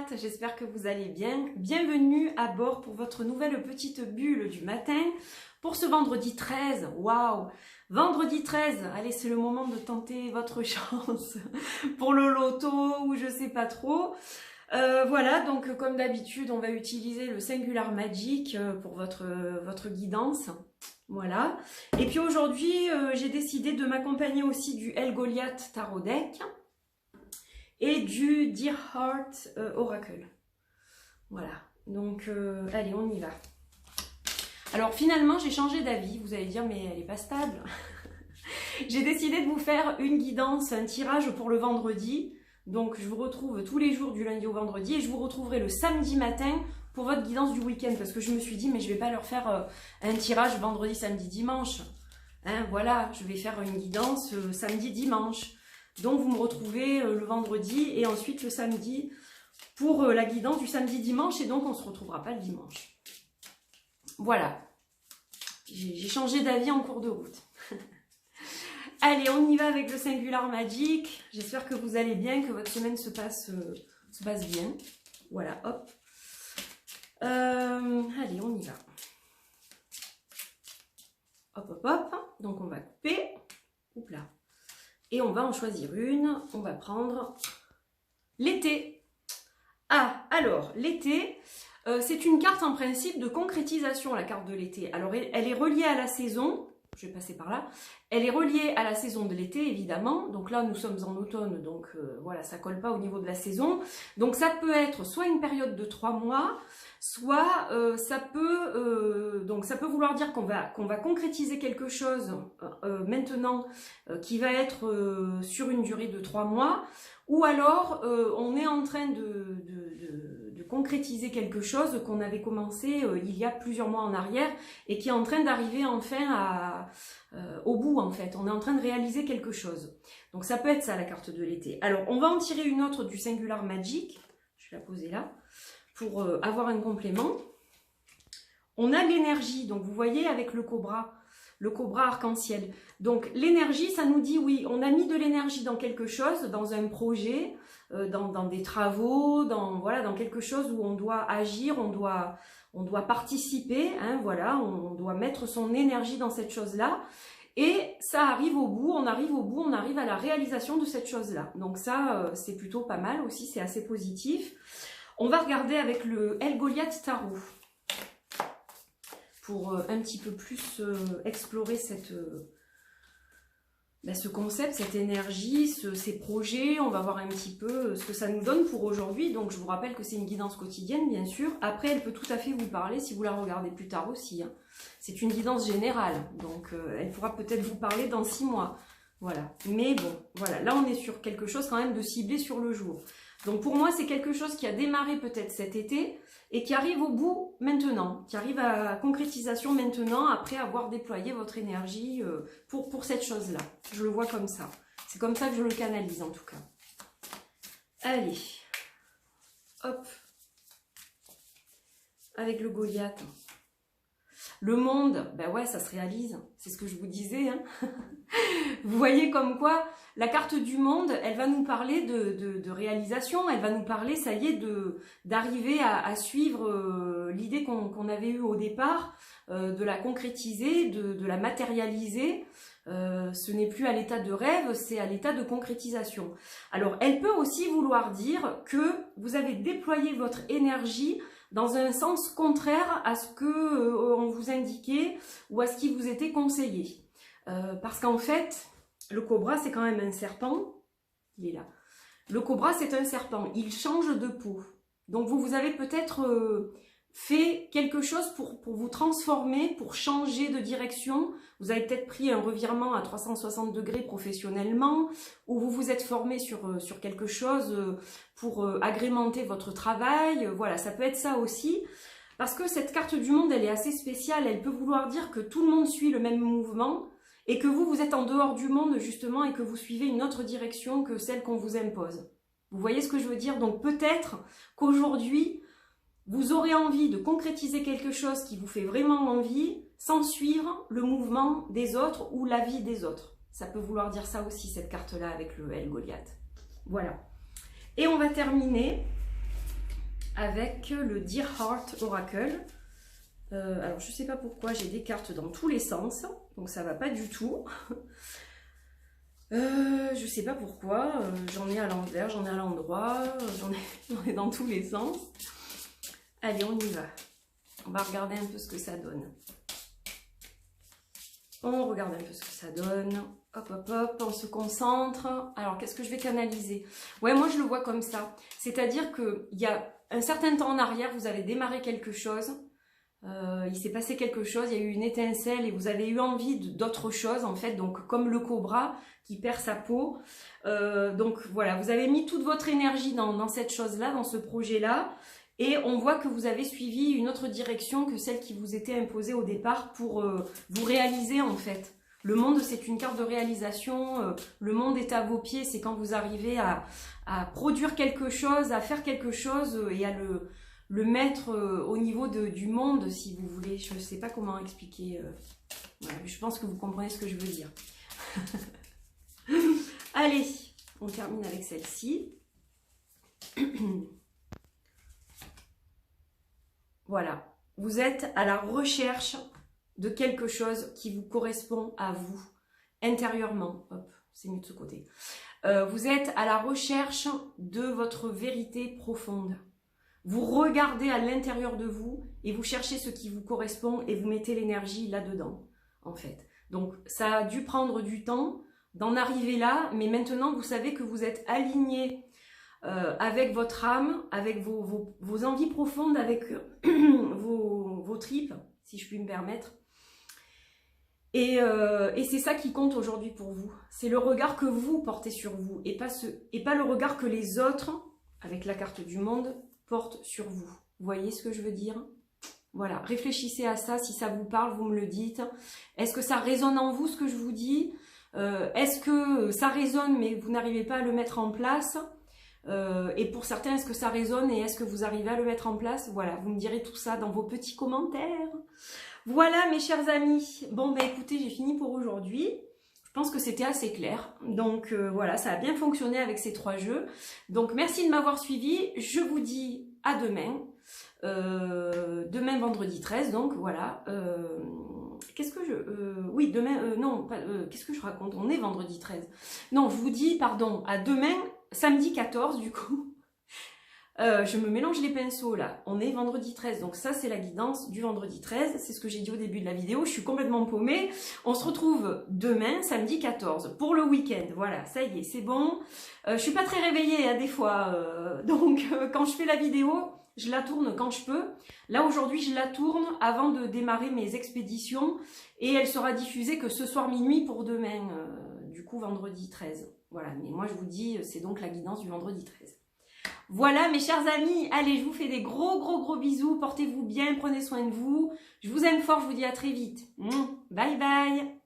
Goliath, j'espère que vous allez bien. Bienvenue à bord pour votre nouvelle petite bulle du matin pour ce vendredi 13. Waouh! Vendredi 13, allez, c'est le moment de tenter votre chance pour le loto ou je sais pas trop. Voilà, donc comme d'habitude, on va utiliser le Singular Magic pour votre guidance. Voilà. Et puis aujourd'hui, j'ai décidé de m'accompagner aussi du El Goliath Tarot Deck et du Dear Heart Oracle. Voilà. Donc, allez, on y va. Alors finalement, j'ai changé d'avis. Vous allez dire, mais elle n'est pas stable. J'ai décidé de vous faire une guidance, un tirage pour le vendredi. Donc, je vous retrouve tous les jours du lundi au vendredi et je vous retrouverai le samedi matin pour votre guidance du week-end. Parce que je me suis dit, mais je ne vais pas leur faire un tirage vendredi, samedi, dimanche. Hein, voilà, je vais faire une guidance samedi, dimanche. Donc, vous me retrouvez le vendredi et ensuite le samedi pour la guidance du samedi, dimanche. Et donc, on ne se retrouvera pas le dimanche. Voilà. J'ai changé d'avis en cours de route. Allez, on y va avec le Singular Magic. J'espère que vous allez bien, que votre semaine se passe bien. Voilà, hop. Allez, on y va. Hop, hop, hop. Donc, on va couper. Oups là. Et on va en choisir une. On va prendre l'été. Ah, alors, l'été, c'est une carte en principe de concrétisation, la carte de l'été. Alors, elle est reliée à la saison. Je vais passer par là. Elle est reliée à la saison de l'été, évidemment. Donc là, nous sommes en automne, donc voilà, ça colle pas au niveau de la saison. Donc ça peut être soit une période de 3 mois, soit ça peut vouloir dire qu'on va concrétiser quelque chose maintenant qui va être sur une durée de 3 mois, ou alors on est en train de concrétiser quelque chose qu'on avait commencé il y a plusieurs mois en arrière et qui est en train d'arriver enfin au bout en fait. On est en train de réaliser quelque chose. Donc ça peut être ça la carte de l'été. Alors on va en tirer une autre du Singular Magic. Je vais la poser là pour avoir un complément. On a l'énergie, donc vous voyez avec le cobra arc-en-ciel. Donc l'énergie, ça nous dit oui, on a mis de l'énergie dans quelque chose, dans un projet, dans des travaux, dans quelque chose où on doit agir, on doit participer, hein, voilà, on doit mettre son énergie dans cette chose-là. Et ça arrive au bout, on arrive à la réalisation de cette chose-là. Donc ça, c'est plutôt pas mal aussi, c'est assez positif. On va regarder avec le El Goliath Tarot pour un petit peu plus explorer ce concept, cette énergie, ces projets. On va voir un petit peu ce que ça nous donne pour aujourd'hui. Donc je vous rappelle que c'est une guidance quotidienne, bien sûr. Après, elle peut tout à fait vous parler si vous la regardez plus tard aussi. Hein. C'est une guidance générale, donc elle pourra peut-être vous parler dans 6 mois. Voilà. Mais bon, voilà. Là, on est sur quelque chose quand même de ciblé sur le jour. Donc pour moi, c'est quelque chose qui a démarré peut-être cet été et qui arrive au bout maintenant, qui arrive à concrétisation maintenant après avoir déployé votre énergie pour cette chose-là. Je le vois comme ça. C'est comme ça que je le canalise en tout cas. Allez, hop, avec le Goliath. Le monde, ben ouais, ça se réalise, c'est ce que je vous disais. Hein. Vous voyez comme quoi, la carte du monde, elle va nous parler de réalisation, elle va nous parler, ça y est, d'arriver à suivre l'idée qu'on avait eue au départ, de la concrétiser, de la matérialiser. Ce n'est plus à l'état de rêve, c'est à l'état de concrétisation. Alors, elle peut aussi vouloir dire que vous avez déployé votre énergie dans un sens contraire à ce que on vous indiquait ou à ce qui vous était conseillé. Parce qu'en fait, le cobra, c'est quand même un serpent. Il est là. Le cobra, c'est un serpent. Il change de peau. Donc, vous avez peut-être fait quelque chose pour vous transformer, pour changer de direction. Vous avez peut-être pris un revirement à 360 degrés professionnellement, ou vous vous êtes formé sur quelque chose pour agrémenter votre travail. Voilà, ça peut être ça aussi. Parce que cette carte du monde, elle est assez spéciale. Elle peut vouloir dire que tout le monde suit le même mouvement et que vous êtes en dehors du monde justement et que vous suivez une autre direction que celle qu'on vous impose. Vous voyez ce que je veux dire? Donc peut-être qu'aujourd'hui, vous aurez envie de concrétiser quelque chose qui vous fait vraiment envie sans suivre le mouvement des autres ou l'avis des autres. Ça peut vouloir dire ça aussi, cette carte-là avec le El Goliath. Voilà. Et on va terminer avec le Dear Heart Oracle. Alors je sais pas pourquoi j'ai des cartes dans tous les sens, donc ça va pas du tout. Je sais pas pourquoi, j'en ai à l'envers, j'en ai à l'endroit, j'en ai dans tous les sens. Allez, on y va. On va regarder un peu ce que ça donne. On regarde un peu ce que ça donne. Hop, hop, hop, on se concentre. Alors, qu'est-ce que je vais canaliser? Ouais, moi, je le vois comme ça. C'est-à-dire qu'il y a un certain temps en arrière, vous avez démarré quelque chose. Il s'est passé quelque chose, il y a eu une étincelle et vous avez eu envie d'autre chose, en fait. Donc, comme le cobra qui perd sa peau. Donc, voilà, vous avez mis toute votre énergie dans cette chose-là, dans ce projet-là. Et on voit que vous avez suivi une autre direction que celle qui vous était imposée au départ pour vous réaliser en fait. Le monde, c'est une carte de réalisation. Le monde est à vos pieds. C'est quand vous arrivez à produire quelque chose, à faire quelque chose et à le mettre au niveau du monde, si vous voulez. Je ne sais pas comment expliquer. Voilà, je pense que vous comprenez ce que je veux dire. Allez, on termine avec celle-ci. Voilà, vous êtes à la recherche de quelque chose qui vous correspond à vous, intérieurement. Hop, c'est mieux de ce côté. Vous êtes à la recherche de votre vérité profonde. Vous regardez à l'intérieur de vous et vous cherchez ce qui vous correspond et vous mettez l'énergie là-dedans, en fait. Donc, ça a dû prendre du temps d'en arriver là, mais maintenant, vous savez que vous êtes aligné avec votre âme, avec vos envies profondes, avec vos tripes, si je puis me permettre. Et c'est ça qui compte aujourd'hui pour vous. C'est le regard que vous portez sur vous et pas le regard que les autres, avec la carte du monde, portent sur vous. Vous voyez ce que je veux dire? Voilà, réfléchissez à ça. Si ça vous parle, vous me le dites. Est-ce que ça résonne en vous, ce que je vous dis? Est-ce que ça résonne, mais vous n'arrivez pas à le mettre en place? Et pour certains, est-ce que ça résonne et est-ce que vous arrivez à le mettre en place? Voilà, vous me direz tout ça dans vos petits commentaires. Voilà mes chers amis. Bon, ben écoutez, j'ai fini pour aujourd'hui. Je pense que c'était assez clair. Donc voilà, ça a bien fonctionné avec ces 3 jeux. Donc merci de m'avoir suivi. Je vous dis à demain. Demain vendredi 13, donc voilà. Qu'est-ce que je... oui, demain... non, qu'est-ce que je raconte? On est vendredi 13. Non, je vous dis, pardon, à demain... Samedi 14 du coup, je me mélange les pinceaux là, on est vendredi 13, donc ça c'est la guidance du vendredi 13, c'est ce que j'ai dit au début de la vidéo, je suis complètement paumée. On se retrouve demain, samedi 14, pour le week-end, voilà, ça y est, c'est bon. Je suis pas très réveillée hein, des fois, donc quand je fais la vidéo, je la tourne quand je peux. Là aujourd'hui je la tourne avant de démarrer mes expéditions et elle sera diffusée que ce soir minuit pour demain, du coup vendredi 13. Voilà, mais moi je vous dis, c'est donc la guidance du vendredi 13. Voilà mes chers amis, allez, je vous fais des gros bisous, portez-vous bien, prenez soin de vous. Je vous aime fort, je vous dis à très vite. Bye bye.